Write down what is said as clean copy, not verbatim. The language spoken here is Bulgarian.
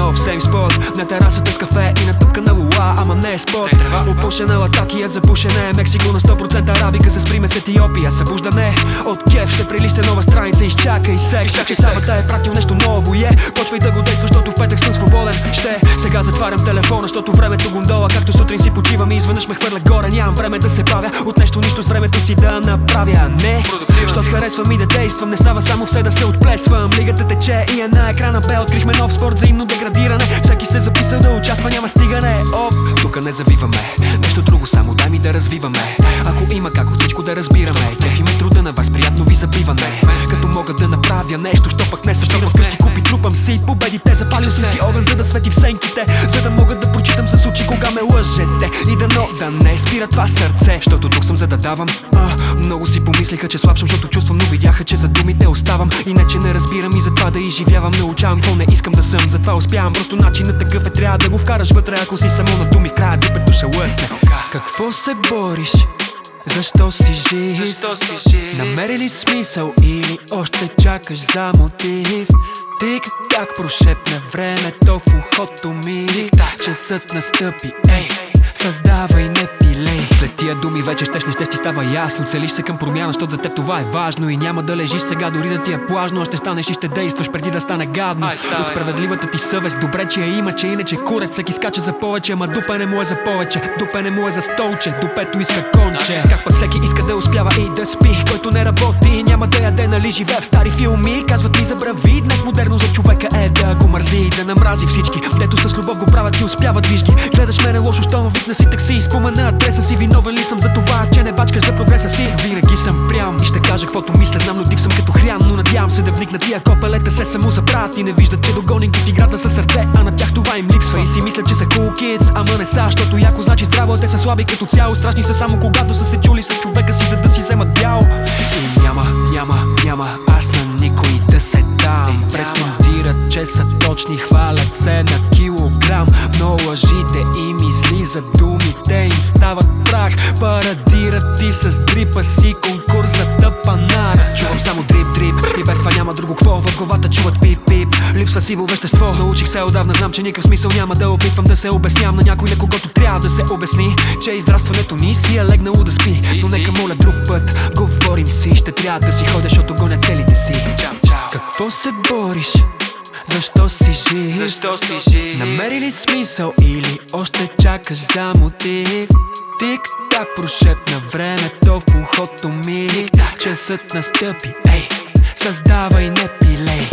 нов сейм спот. На терасата с кафе и натъпка на лула, ама не е спот. Опушена латаки е за пушене. Мексико на 100% арабика с примес Етиопия. Събуждане от кеф, ще прилиста нова страница. Изчакай секс, че сабата е пратил нещо ново. Почвай да го действа, защото в петък съм свободен. Сега затварям телефона, защото времето гондола. Както сутрин си почивам и изведнъж ме хвърля горе. Нямам време да се бавя от нещо нищо с времето си да направя. Не, защото харесвам и да действам. Не става само все да се отплесвам. Лигата тече и е на екрана бе. Открихме нов спорт, взаимно деградиране. Всеки се записал да участва, няма стигане. Тука не завиваме, нещо друго само дай ми да развиваме. Ако има как от всичко да разбираме. Кефи ме труда на вас, приятно ви забиване. Като мога да направя нещо, що пък не събирам вкъщи, купи трупам си победите. Запалил съм си огън, за да свети в сенките, за да мога да прочитам с очи кога ме лъжете. И дано да не спира това сърце, защото тук съм за да давам. Много си помислиха, че слабшам, защото чувствам, но видяха, че за думите оставам. Иначе не разбирам и затова да изживявам. Научавам какво не искам да съм, затова успявам. Просто начинът такъв е, трябва да го вкараш вътре. Ако си само на думи, в края дупето ще лъсне. С какво се бориш? Защо си жив? Намери ли смисъл или още чакаш за мотив? Тик-так прошепне времето в ухото ми. Часът настъпи, ей, създавай, не пилей. След тия думи вече щеш не ще ти става ясно. Целиш се към промяна, защото за теб това е важно. И няма да лежиш сега дори да ти е плажно. Ще станеш и ще действаш преди да стане гадно. От справедливата ти съвест, добре че я има, че иначе курец всеки скача за повече. Ама дупене му е за повече, дупене му е за столче. Дупето иска конче. Как пък всеки иска да успява и да спи. Който не работи, няма да яде, нали живее в стари филми. Казват ми забрави, днес модерно за човека е да го мързи и да намрази всички. Дето с любов го правят и успяват, виж ги. Гледаш мене лошо, щом викна си такси. Спомена адреса си, виновен ли съм за това, че не бачкаш за прогреса си? Винаги съм прям и ще кажа каквото мисля. Знам, но див съм като хрян, но надявам се да вникна. Тия копелета се само забравят и не виждат, че догоним ги в играта със сърце, а на тях това им липсва. И си мислят, че са cool kids, ама не са, защото яко значи здраво. Те са слаби като цяло, страшни са само когато са се чули с човека си, за да си вземат бяло. И няма аз на никой да се дам. Претендират, че са точни, хвалят се на килограм. Но лъжите им излизат, думите им стават прах. Парадират и с дрипа си конкурс за тъпанар. Чувам само дрип и без това няма друго какво. В главата чуват пип. Липсва сиво вещество. Научих се отдавна, знам, че никакъв смисъл няма да опитвам да се обяснявам на някой, на когото трябва да се обясни, че израстването ни си е легнало да спи. Но нека моля друг път, говорим си. Ще трябва да си ходя, защото гоня целите си. С какво се бориш? Защо си жив? Намери ли смисъл или още чакаш за мотив? Тик-так прошепна времето в ухото ми. Часът настъпи, ей, създавай, не пилей.